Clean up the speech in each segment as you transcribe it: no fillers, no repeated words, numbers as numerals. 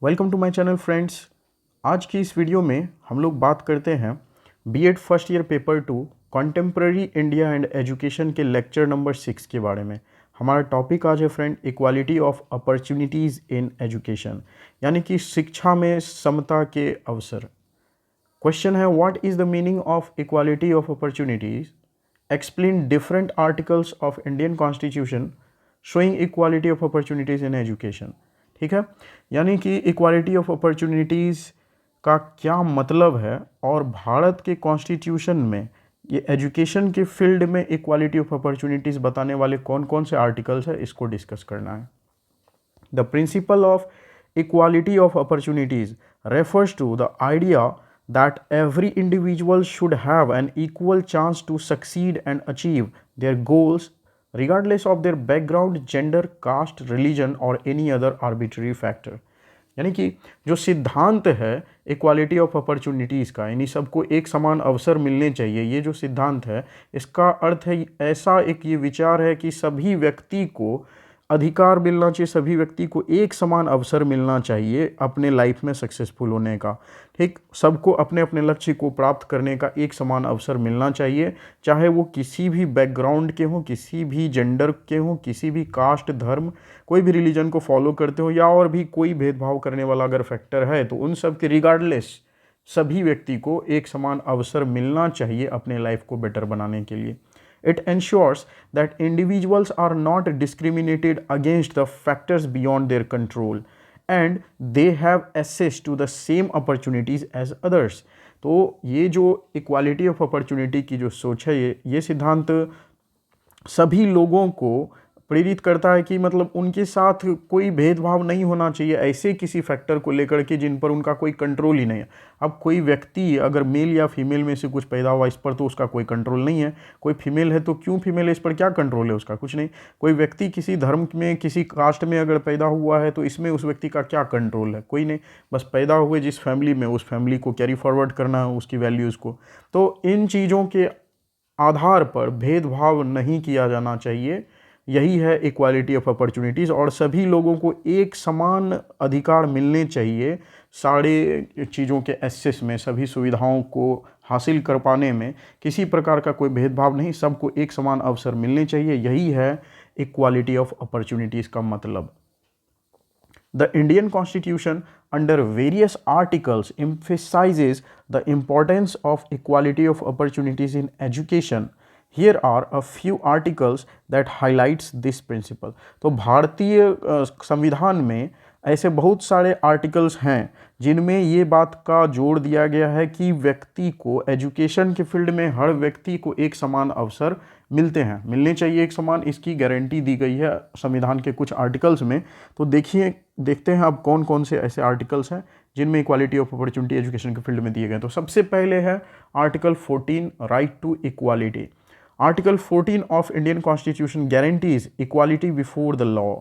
Welcome to my channel friends. आज की इस वीडियो में हम लोग बात करते हैं BEd first year paper 2 contemporary India and education के लेक्चर नंबर 6 के बारे में। हमारा टॉपिक आज है friend equality of opportunities in education, यानी कि शिक्षा में समता के अवसर। क्वेश्चन है what is the meaning of equality of opportunities, explain different articles of Indian constitution showing equality of opportunities in education. ठीक है, यानी कि इक्वालिटी ऑफ अपॉर्चुनिटीज़ का क्या मतलब है और भारत के कॉन्स्टिट्यूशन में ये एजुकेशन के फील्ड में इक्वालिटी ऑफ अपॉर्चुनिटीज़ बताने वाले कौन कौन से आर्टिकल्स है, इसको डिस्कस करना है। The principle of equality of opportunities refers to the idea that every individual should have an equal chance to succeed and achieve their goals regardless of their background, gender, caste, religion or any other arbitrary factor। यानी कि जो सिद्धांत है equality of opportunities का, यानी सबको एक समान अवसर मिलने चाहिए, ये जो सिद्धांत है इसका अर्थ है ऐसा एक ये विचार है कि सभी व्यक्ति को अधिकार मिलना चाहिए, सभी व्यक्ति को एक समान अवसर मिलना चाहिए अपने लाइफ में सक्सेसफुल होने का। ठीक, सबको अपने अपने लक्ष्य को प्राप्त करने का एक समान अवसर मिलना चाहिए, चाहे वो किसी भी बैकग्राउंड के हों, किसी भी जेंडर के हों, किसी भी कास्ट, धर्म, कोई भी रिलीजन को फॉलो करते हो या और भी कोई भेदभाव करने वाला अगर फैक्टर है तो उन सब के रिगार्डलेस सभी व्यक्ति को एक समान अवसर मिलना चाहिए अपने लाइफ को बेटर बनाने के लिए। It ensures that individuals are not discriminated against the factors beyond their control and they have access to the same opportunities as others। तो ये जो इक्वालिटी ऑफ अपॉर्चुनिटी की जो सोच है, ये सिद्धांत सभी लोगों को प्रेरित करता है कि मतलब उनके साथ कोई भेदभाव नहीं होना चाहिए ऐसे किसी फैक्टर को लेकर के जिन पर उनका कोई कंट्रोल ही नहीं है। अब कोई व्यक्ति अगर मेल या फीमेल में से कुछ पैदा हुआ, इस पर तो उसका कोई कंट्रोल नहीं है। कोई फीमेल है तो क्यों फीमेल है, इस पर क्या कंट्रोल है उसका, कुछ नहीं। कोई व्यक्ति किसी धर्म में, किसी कास्ट में अगर पैदा हुआ है तो इसमें उस व्यक्ति का क्या कंट्रोल है, कोई नहीं। बस पैदा हुए जिस फैमिली में, उस फैमिली को कैरी फॉरवर्ड करना है उसकी वैल्यूज़ को। तो इन चीज़ों के आधार पर भेदभाव नहीं किया जाना चाहिए, यही है इक्वालिटी ऑफ अपॉर्चुनिटीज़। और सभी लोगों को एक समान अधिकार मिलने चाहिए सारे चीज़ों के एक्सेस में, सभी सुविधाओं को हासिल कर पाने में किसी प्रकार का कोई भेदभाव नहीं, सबको एक समान अवसर मिलने चाहिए, यही है इक्वालिटी ऑफ अपॉर्चुनिटीज़ का मतलब। The Indian Constitution, under various articles, emphasizes the importance of equality of opportunities in education. Here are a few articles that highlights this principle। तो भारतीय संविधान में ऐसे बहुत सारे आर्टिकल्स हैं जिनमें ये बात का जोर दिया गया है कि व्यक्ति को एजुकेशन के फील्ड में हर व्यक्ति को एक समान अवसर मिलने चाहिए एक समान, इसकी गारंटी दी गई है संविधान के कुछ आर्टिकल्स में। तो देखते हैं अब कौन कौन से ऐसे आर्टिकल्स हैं जिनमें इक्वालिटी ऑफ अपॉर्चुनिटी एजुकेशन के फील्ड में दिए गए। तो सबसे पहले है article 14 right to equality. Article 14 of Indian constitution guarantees equality before the law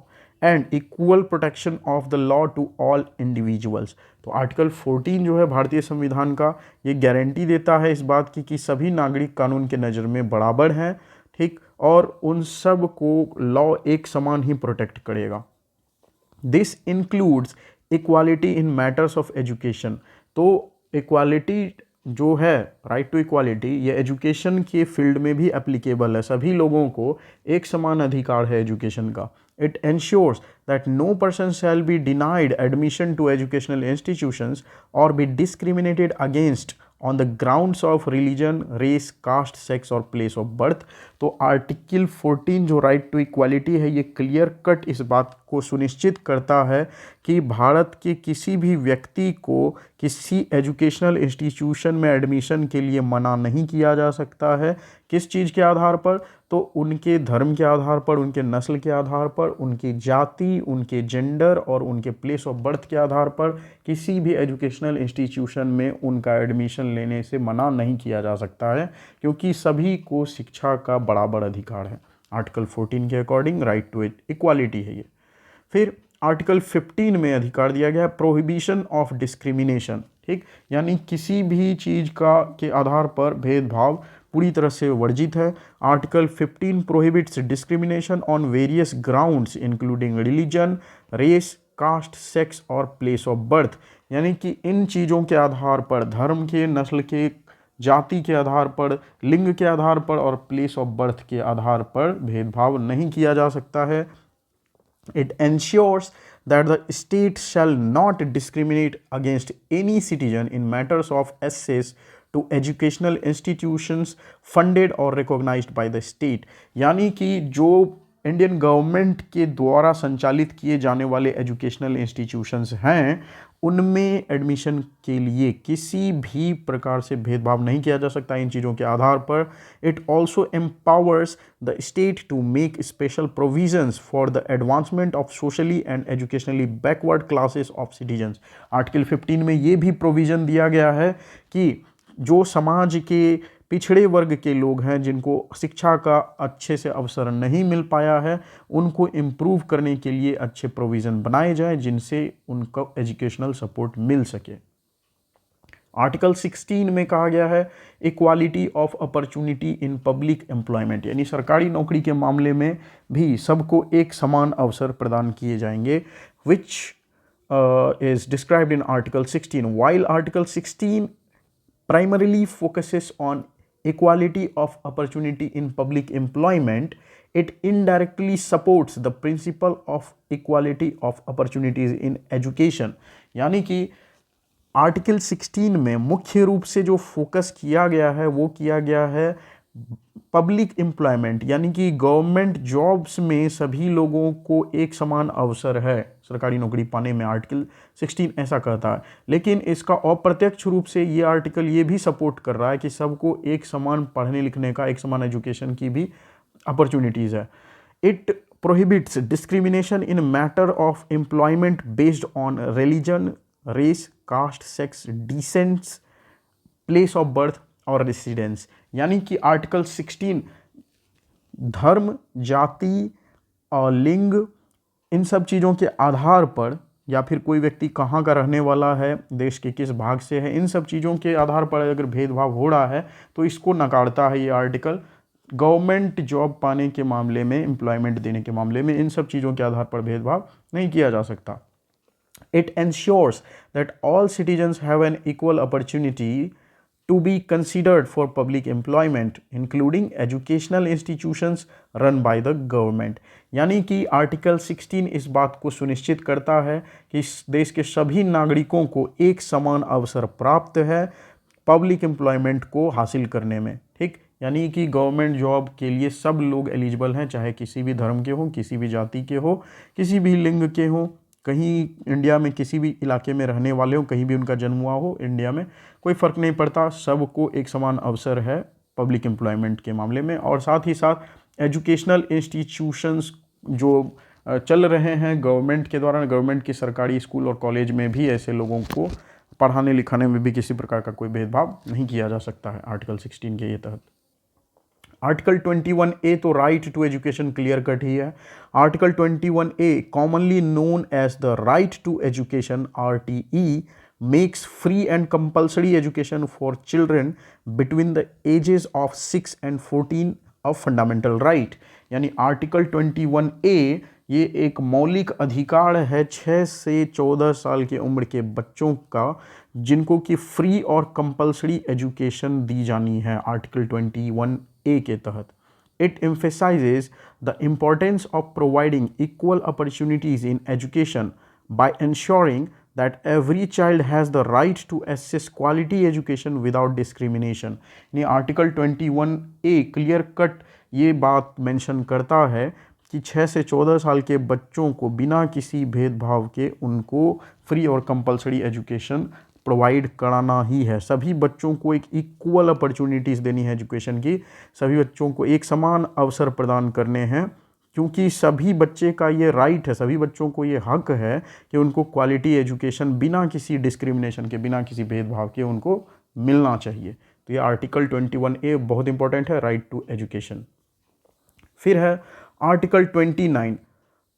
and equal protection of the law to all individuals. तो आर्टिकल 14 जो है भारतीय संविधान का, ये गारंटी देता है इस बात की कि सभी नागरिक कानून के नज़र में बराबर हैं, ठीक, और उन सब को लॉ एक समान ही प्रोटेक्ट करेगा। This includes equality in matters of education. तो इक्वालिटी जो है, राइट टू इक्वालिटी, ये एजुकेशन के फील्ड में भी एप्लीकेबल है, सभी लोगों को एक समान अधिकार है एजुकेशन का। It ensures that no person shall be denied admission to educational institutions or be discriminated against on the grounds of religion, race, caste, sex और place of birth। तो आर्टिकल 14 जो राइट टू इक्वालिटी है, ये clear cut इस बात को सुनिश्चित करता है कि भारत के किसी भी व्यक्ति को किसी एजुकेशनल इंस्टीट्यूशन में एडमिशन के लिए मना नहीं किया जा सकता है। किस चीज़ के आधार पर? तो उनके धर्म के आधार पर, उनके नस्ल के आधार पर, उनकी जाति, उनके जेंडर और उनके प्लेस ऑफ बर्थ के आधार पर किसी भी एजुकेशनल इंस्टीट्यूशन में उनका एडमिशन लेने से मना नहीं किया जा सकता है, क्योंकि सभी को शिक्षा का बराबर अधिकार है। आर्टिकल 14 के अकॉर्डिंग राइट टू इक्वालिटी है ये। फिर आर्टिकल 15 में अधिकार दिया गया है प्रोहिबिशन ऑफ डिस्क्रिमिनेशन। ठीक, यानी किसी भी चीज़ के आधार पर भेदभाव पूरी तरह से वर्जित है। Article 15 prohibits discrimination on various grounds including religion, race, caste, sex और प्लेस ऑफ बर्थ, यानी कि इन चीज़ों के आधार पर, धर्म के, नस्ल के, जाति के आधार पर, लिंग के आधार पर और प्लेस ऑफ बर्थ के आधार पर भेदभाव नहीं किया जा सकता है। It ensures that the state shall not discriminate against any citizen in matters of access to educational institutions funded or recognized by the state। यानी कि जो इंडियन गवर्नमेंट के द्वारा संचालित किए जाने वाले एजुकेशनल इंस्टीट्यूशंस हैं उनमें एडमिशन के लिए किसी भी प्रकार से भेदभाव नहीं किया जा सकता इन चीज़ों के आधार पर। It also empowers the state to make special provisions for the advancement of socially and educationally backward classes of citizens. Article 15 में ये भी प्रोविज़न दिया गया है कि जो समाज के पिछड़े वर्ग के लोग हैं जिनको शिक्षा का अच्छे से अवसर नहीं मिल पाया है उनको इम्प्रूव करने के लिए अच्छे प्रोविज़न बनाए जाएं जिनसे उनको एजुकेशनल सपोर्ट मिल सके। आर्टिकल 16 में कहा गया है equality of opportunity in public employment, यानी सरकारी नौकरी के मामले में भी सबको एक समान अवसर प्रदान किए जाएंगे, which is described in article 16। While article 16 primarily focuses on equality of opportunity in public employment, it indirectly supports the principle of equality of opportunities in education। यानी कि आर्टिकल 16 में मुख्य रूप से जो फोकस किया गया है वो किया गया है पब्लिक एम्प्लॉयमेंट, यानी कि गवर्नमेंट जॉब्स में सभी लोगों को एक समान अवसर है सरकारी नौकरी पाने में। आर्टिकल 16 ऐसा कहता है, लेकिन इसका अप्रत्यक्ष रूप से ये आर्टिकल ये भी सपोर्ट कर रहा है कि सबको एक समान पढ़ने लिखने का, एक समान एजुकेशन की भी अपॉर्चुनिटीज़ है। It prohibits discrimination in matter of employment based on religion, race, caste, sex, descents, place of birth और रेसिडेंस। यानी कि आर्टिकल 16 धर्म, जाति और लिंग इन सब चीज़ों के आधार पर, या फिर कोई व्यक्ति कहाँ का रहने वाला है, देश के किस भाग से है, इन सब चीज़ों के आधार पर अगर भेदभाव हो रहा है तो इसको नकारता है ये आर्टिकल। गवर्नमेंट जॉब पाने के मामले में, एम्प्लॉयमेंट देने के मामले में इन सब चीज़ों के आधार पर भेदभाव नहीं किया जा सकता। It ensures that all citizens have an equal opportunity to be considered for public employment, including educational institutions run by the government। यानी कि आर्टिकल 16 इस बात को सुनिश्चित करता है कि इस देश के सभी नागरिकों को एक समान अवसर प्राप्त है पब्लिक एम्प्लॉयमेंट को हासिल करने में। ठीक, यानी कि गवर्नमेंट जॉब के लिए सब लोग एलिजिबल हैं, चाहे किसी भी धर्म के हो, किसी भी जाति के हो, किसी भी लिंग के हो, कहीं इंडिया में किसी भी इलाके में रहने वाले हो, कहीं भी उनका जन्म हुआ हो इंडिया में, कोई फ़र्क नहीं पड़ता, सबको एक समान अवसर है पब्लिक एम्प्लॉयमेंट के मामले में। और साथ ही साथ एजुकेशनल इंस्टीट्यूशंस जो चल रहे हैं गवर्नमेंट के द्वारा, गवर्नमेंट के सरकारी स्कूल और कॉलेज में भी ऐसे लोगों को पढ़ाने लिखाने में भी किसी प्रकार का कोई भेदभाव नहीं किया जा सकता है आर्टिकल 16 के ये तहत। आर्टिकल 21A तो right to education clear cut ही है। Article 21A commonly known as the right to education RTE makes free and compulsory education for children between the ages of 6 and 14 a fundamental right. यानी article 21A ये एक मौलिक अधिकार है 6 से 14 साल की उम्र के बच्चों का, जिनको कि फ्री और कंपल्सरी एजुकेशन दी जानी है आर्टिकल 21A के तहत। It emphasizes the importance of providing equal opportunities in education by ensuring that every child has the right to access quality education without discrimination। यानी आर्टिकल 21A क्लियर कट ये बात mention करता है कि 6 से 14 साल के बच्चों को बिना किसी भेदभाव के उनको फ्री और कंपल्सरी एजुकेशन प्रोवाइड कराना ही है। सभी बच्चों को एक इक्वल अपॉर्चुनिटीज़ देनी है एजुकेशन की, सभी बच्चों को एक समान अवसर प्रदान करने हैं, क्योंकि सभी बच्चे का ये राइट है, सभी बच्चों को ये हक है कि उनको क्वालिटी एजुकेशन बिना किसी डिस्क्रिमिनेशन के, बिना किसी भेदभाव के उनको मिलना चाहिए। तो ये आर्टिकल 21A बहुत इंपॉर्टेंट है, राइट टू एजुकेशन। फिर है article 29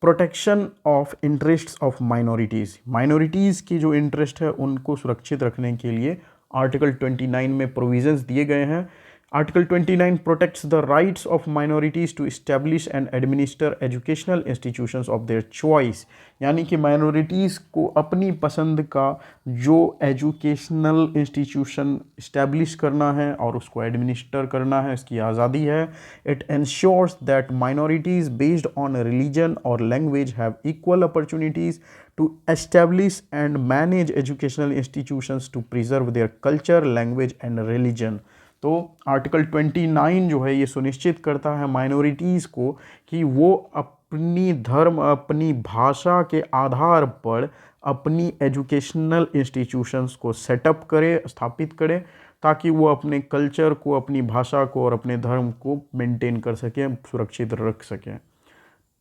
protection of interests of minorities. Minorities की जो इंटरेस्ट है उनको सुरक्षित रखने के लिए आर्टिकल 29 में प्रोविजंस दिए गए हैं, article 29 protects the rights of minorities to establish and administer educational institutions of their choice, यानी कि माइनॉरिटीज़ को अपनी पसंद का जो एजुकेशनल इंस्टीट्यूशन इस्टेब्लिश करना है और उसको एडमिनिस्टर करना है, इसकी आज़ादी है। It ensures that minorities based on religion और language have equal opportunities to establish and manage educational institutions to preserve their culture, language and religion। तो आर्टिकल 29 जो है ये सुनिश्चित करता है माइनॉरिटीज़ को कि वो अपनी धर्म, अपनी भाषा के आधार पर अपनी एजुकेशनल इंस्टीट्यूशंस को सेटअप करे, स्थापित करे, ताकि वो अपने कल्चर को, अपनी भाषा को और अपने धर्म को मेंटेन कर सकें, सुरक्षित रख सकें।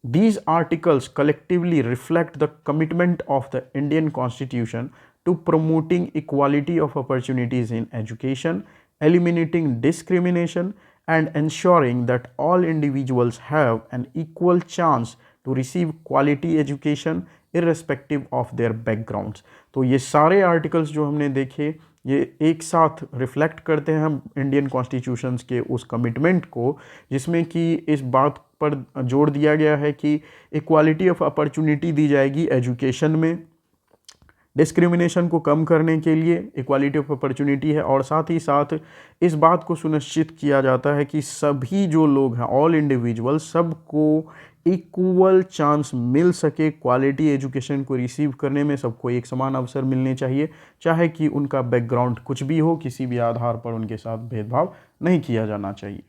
These articles collectively reflect the commitment of the Indian Constitution to promoting equality of opportunities in education, eliminating discrimination, and ensuring that all individuals have an equal chance to receive quality education irrespective of their backgrounds। तो ये सारे articles जो हमने देखे ये एक साथ reflect करते हैं हम इंडियन कॉन्स्टिट्यूशंस के उस कमिटमेंट को, जिसमें कि इस बात पर जोर दिया गया है कि इक्वालिटी ऑफ अपॉर्चुनिटी दी जाएगी एजुकेशन में, डिस्क्रिमिनेशन को कम करने के लिए इक्वालिटी ऑफ अपॉर्चुनिटी है, और साथ ही साथ इस बात को सुनिश्चित किया जाता है कि सभी जो लोग हैं, ऑल इंडिविजुअल, सबको इक्वल चांस मिल सके क्वालिटी एजुकेशन को रिसीव करने में, सबको एक समान अवसर मिलने चाहिए, चाहे कि उनका बैकग्राउंड कुछ भी हो, किसी भी आधार पर उनके साथ भेदभाव नहीं किया जाना चाहिए।